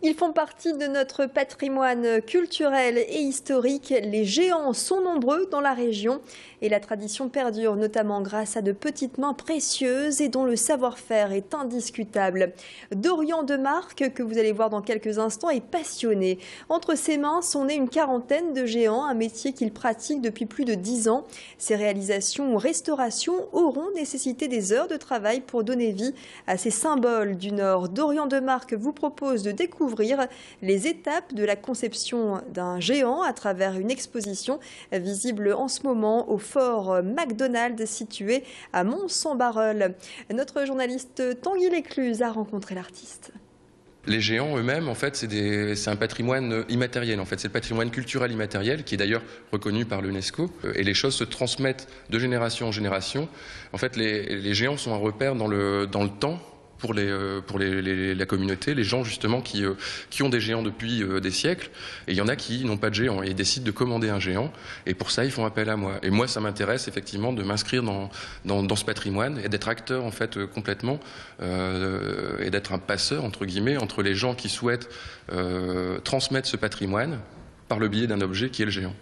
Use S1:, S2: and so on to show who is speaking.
S1: Ils font partie de notre patrimoine culturel et historique. Les géants sont nombreux dans la région et la tradition perdure, notamment grâce à de petites mains précieuses et dont le savoir-faire est indiscutable. Dorian Demarque, que vous allez voir dans quelques instants, est passionné. Entre ses mains sont nés une quarantaine de géants, un métier qu'il pratique depuis plus de 10 ans. Ses réalisations ou restaurations auront nécessité des heures de travail pour donner vie à ces symboles du Nord. Dorian Demarque vous propose de découvrir les étapes de la conception d'un géant à travers une exposition visible en ce moment au fort McDonald situé à Mont-Saint-Barreul. Notre journaliste Tanguy Lécluse a rencontré l'artiste.
S2: Les géants eux-mêmes, en fait, c'est un patrimoine immatériel. En fait, c'est le patrimoine culturel immatériel qui est d'ailleurs reconnu par l'UNESCO. Et les choses se transmettent de génération en génération. En fait, les géants sont un repère dans le temps pour la communauté, les gens justement qui ont des géants depuis des siècles. Et il y en a qui n'ont pas de géant et ils décident de commander un géant. Et pour ça, ils font appel à moi. Et moi, ça m'intéresse effectivement de m'inscrire dans ce patrimoine et d'être acteur en fait complètement et d'être un passeur entre guillemets entre les gens qui souhaitent transmettre ce patrimoine par le biais d'un objet qui est le géant.